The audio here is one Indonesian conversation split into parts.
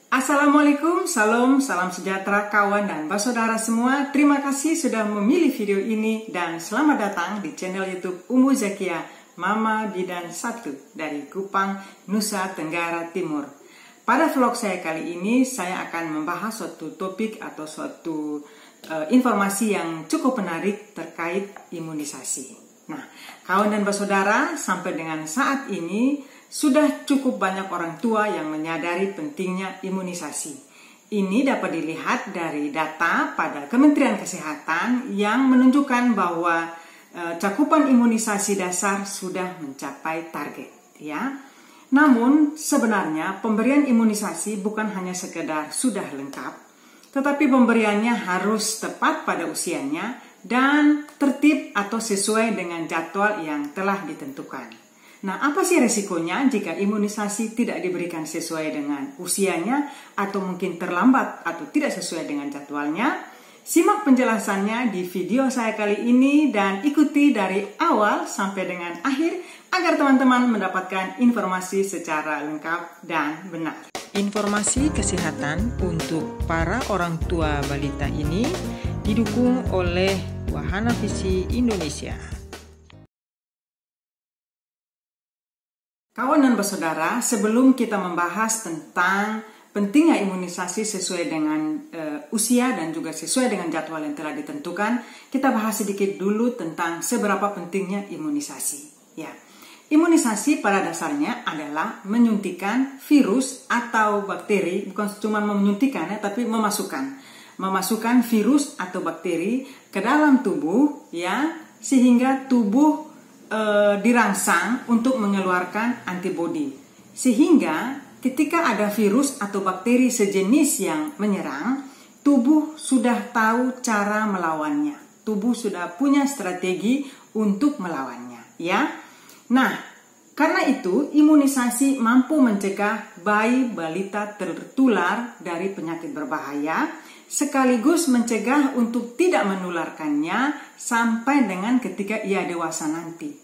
Assalamualaikum, salam sejahtera kawan dan saudara semua. Terima kasih sudah memilih video ini dan selamat datang di channel YouTube Umu Zakia Mama Bidan 1 dari Kupang, Nusa Tenggara Timur. Pada vlog saya kali ini saya akan membahas suatu topik atau suatu informasi yang cukup menarik terkait imunisasi. Nah, kawan dan saudara, sampai dengan saat ini sudah cukup banyak orang tua yang menyadari pentingnya imunisasi. Ini dapat dilihat dari data pada Kementerian Kesehatan yang menunjukkan bahwa cakupan imunisasi dasar sudah mencapai target, ya. Namun sebenarnya pemberian imunisasi bukan hanya sekedar sudah lengkap, tetapi pemberiannya harus tepat pada usianya dan tertib atau sesuai dengan jadwal yang telah ditentukan. Nah, apa sih resikonya jika imunisasi tidak diberikan sesuai dengan usianya atau mungkin terlambat atau tidak sesuai dengan jadwalnya? Simak penjelasannya di video saya kali ini dan ikuti dari awal sampai dengan akhir agar teman-teman mendapatkan informasi secara lengkap dan benar. Informasi kesehatan untuk para orang tua balita ini didukung oleh Wahana Visi Indonesia. Kawan dan bersaudara, sebelum kita membahas tentang pentingnya imunisasi sesuai dengan usia dan juga sesuai dengan jadwal yang telah ditentukan, kita bahas sedikit dulu tentang seberapa pentingnya imunisasi. Ya, imunisasi pada dasarnya adalah menyuntikkan virus atau bakteri, bukan cuma menyuntikkannya, tapi memasukkan virus atau bakteri ke dalam tubuh, ya, sehingga tubuh dirangsang untuk mengeluarkan antibodi. Sehingga ketika ada virus atau bakteri sejenis yang menyerang, tubuh sudah tahu cara melawannya. Tubuh sudah punya strategi untuk melawannya, ya. Nah, karena itu imunisasi mampu mencegah bayi balita tertular dari penyakit berbahaya, sekaligus mencegah untuk tidak menularkannya sampai dengan ketika ia dewasa nanti.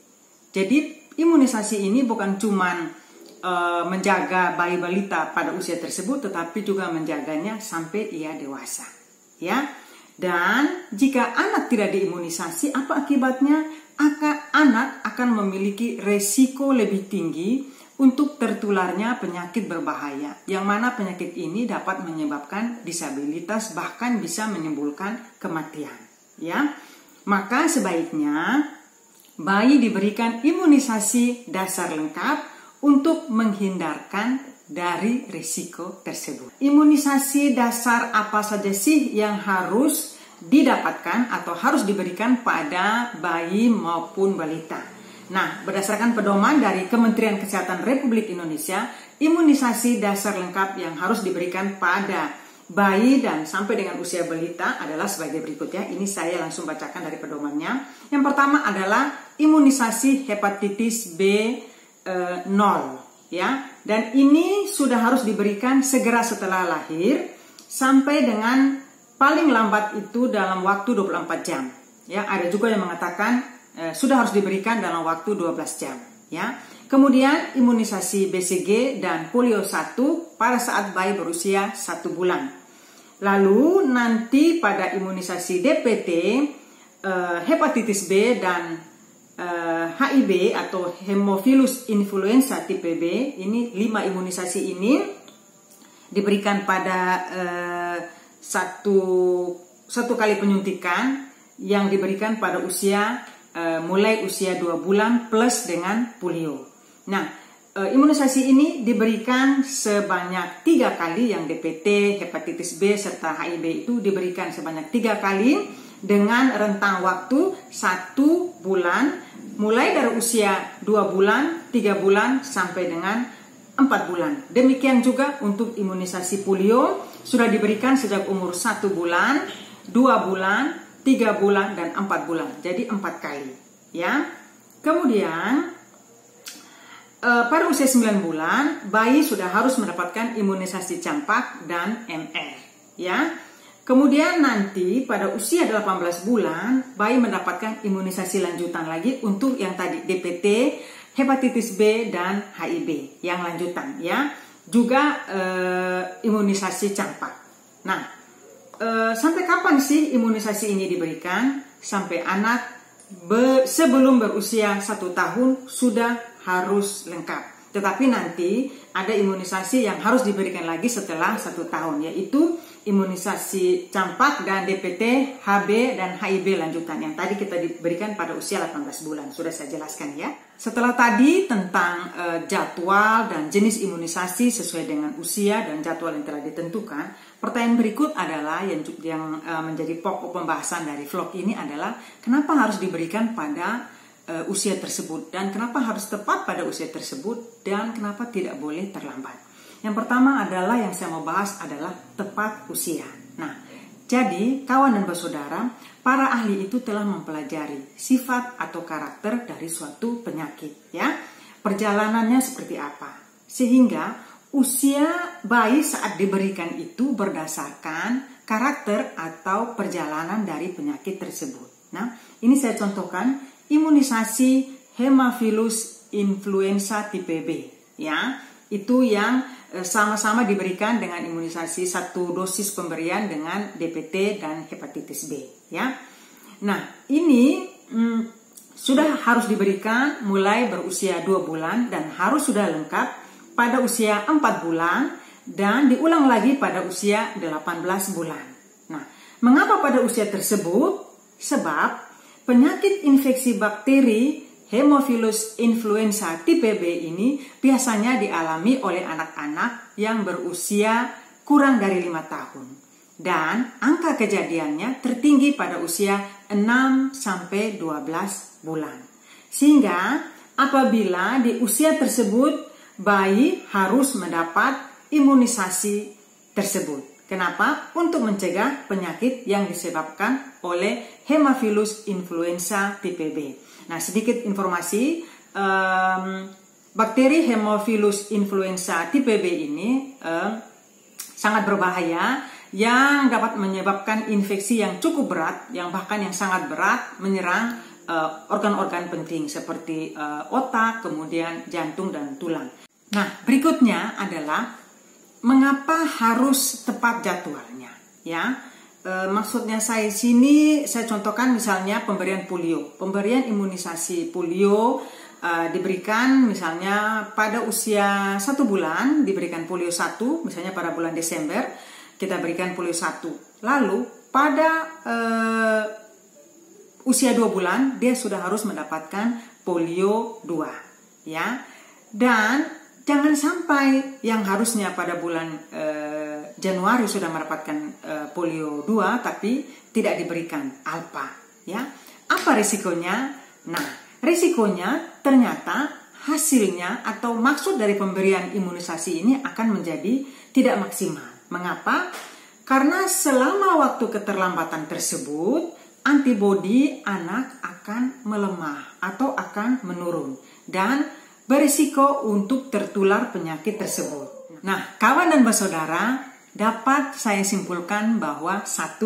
Jadi imunisasi ini bukan cuma menjaga bayi balita pada usia tersebut, tetapi juga menjaganya sampai ia dewasa, ya. Dan jika anak tidak diimunisasi, apa akibatnya? Anak akan memiliki resiko lebih tinggi untuk tertularnya penyakit berbahaya, yang mana penyakit ini dapat menyebabkan disabilitas, bahkan bisa menimbulkan kematian, ya. Maka sebaiknya bayi diberikan imunisasi dasar lengkap untuk menghindarkan dari risiko tersebut. Imunisasi dasar apa saja sih yang harus didapatkan atau harus diberikan pada bayi maupun balita? Nah, berdasarkan pedoman dari Kementerian Kesehatan Republik Indonesia, imunisasi dasar lengkap yang harus diberikan pada bayi dan sampai dengan usia balita adalah sebagai berikut, ya. Ini saya langsung bacakan dari pedomannya. Yang pertama adalah imunisasi hepatitis B0, ya. Dan ini sudah harus diberikan segera setelah lahir sampai dengan paling lambat itu dalam waktu 24 jam. Ya, ada juga yang mengatakan sudah harus diberikan dalam waktu 12 jam, ya. Kemudian imunisasi BCG dan polio 1 pada saat bayi berusia 1 bulan. Lalu nanti pada imunisasi DPT, hepatitis B dan HIV atau Haemophilus influenza tipe B, ini 5 imunisasi ini diberikan pada satu kali penyuntikan yang diberikan pada usia mulai usia 2 bulan plus dengan polio. Nah, imunisasi ini diberikan sebanyak 3 kali, yang DPT, hepatitis B, serta HIV itu diberikan sebanyak 3 kali dengan rentang waktu 1 bulan, mulai dari usia 2 bulan, 3 bulan, sampai dengan 4 bulan. Demikian juga untuk imunisasi polio sudah diberikan sejak umur 1 bulan, 2 bulan, 3 bulan, dan 4 bulan. Jadi 4 kali, ya. Kemudian pada usia 9 bulan, bayi sudah harus mendapatkan imunisasi campak dan MR, ya. Kemudian nanti pada usia 18 bulan, bayi mendapatkan imunisasi lanjutan lagi untuk yang tadi DPT, hepatitis B, dan HIV yang lanjutan, ya. Juga imunisasi campak. Nah, sampai kapan sih imunisasi ini diberikan? Sampai anak sebelum berusia 1 tahun sudah harus lengkap. Tetapi nanti ada imunisasi yang harus diberikan lagi setelah 1 tahun, yaitu imunisasi campak dan DPT, HB, dan HIV lanjutan yang tadi kita diberikan pada usia 18 bulan. Sudah saya jelaskan ya. Setelah tadi tentang jadwal dan jenis imunisasi sesuai dengan usia dan jadwal yang telah ditentukan, pertanyaan berikut adalah yang menjadi pokok pembahasan dari vlog ini adalah kenapa harus diberikan pada usia tersebut dan kenapa harus tepat pada usia tersebut dan kenapa tidak boleh terlambat. Yang pertama adalah yang saya mau bahas adalah tepat usia. Nah, jadi kawan dan bersaudara, para ahli itu telah mempelajari sifat atau karakter dari suatu penyakit, ya. Perjalanannya seperti apa? Sehingga usia bayi saat diberikan itu berdasarkan karakter atau perjalanan dari penyakit tersebut. Nah, ini saya contohkan imunisasi Haemophilus influenza tipe B, ya. Itu yang sama-sama diberikan dengan imunisasi 1 dosis pemberian dengan DPT dan hepatitis B, ya. Nah, ini sudah harus diberikan mulai berusia 2 bulan dan harus sudah lengkap pada usia 4 bulan dan diulang lagi pada usia 18 bulan. Nah, mengapa pada usia tersebut? Sebab penyakit infeksi bakteri Haemophilus influenza tipe B ini biasanya dialami oleh anak-anak yang berusia kurang dari 5 tahun. Dan angka kejadiannya tertinggi pada usia 6-12 bulan. Sehingga apabila di usia tersebut bayi harus mendapat imunisasi tersebut. Kenapa? Untuk mencegah penyakit yang disebabkan oleh Haemophilus influenza tipe B. Nah, sedikit informasi, bakteri Haemophilus influenza tipe B ini sangat berbahaya yang dapat menyebabkan infeksi yang cukup berat, yang bahkan yang sangat berat menyerang organ-organ penting seperti otak, kemudian jantung dan tulang. Nah, berikutnya adalah mengapa harus tepat jadwalnya, ya. Maksudnya saya sini saya contohkan misalnya pemberian polio. Pemberian imunisasi polio diberikan misalnya pada usia 1 bulan diberikan polio 1, misalnya pada bulan Desember kita berikan polio 1. Lalu pada usia 2 bulan dia sudah harus mendapatkan polio 2, ya. Dan jangan sampai yang harusnya pada bulan Januari sudah mendapatkan polio 2 tapi tidak diberikan alpha, ya. Apa risikonya? Nah, risikonya ternyata hasilnya atau maksud dari pemberian imunisasi ini akan menjadi tidak maksimal. Mengapa? Karena selama waktu keterlambatan tersebut antibodi anak akan melemah atau akan menurun dan berisiko untuk tertular penyakit tersebut. Nah, kawan dan bersaudara, dapat saya simpulkan bahwa 1,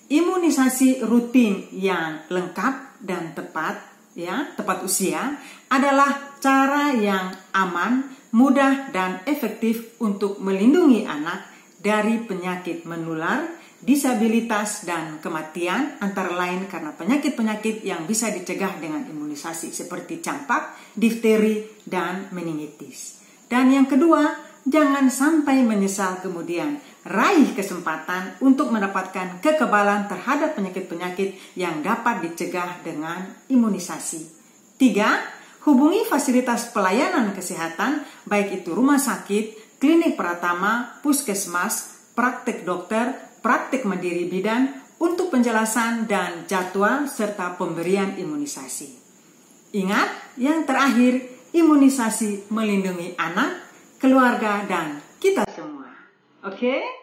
imunisasi rutin yang lengkap dan tepat, ya, tepat usia adalah cara yang aman, mudah dan efektif untuk melindungi anak dari penyakit menular, disabilitas dan kematian antara lain karena penyakit-penyakit yang bisa dicegah dengan imunisasi seperti campak, difteri dan meningitis. Dan yang kedua, jangan sampai menyesal kemudian. Raih kesempatan untuk mendapatkan kekebalan terhadap penyakit-penyakit yang dapat dicegah dengan imunisasi. 3, hubungi fasilitas pelayanan kesehatan baik itu rumah sakit, klinik Pratama, puskesmas, praktek dokter, praktek mandiri bidan untuk penjelasan dan jadwal serta pemberian imunisasi. Ingat, yang terakhir, imunisasi melindungi anak, keluarga, dan kita semua. Oke?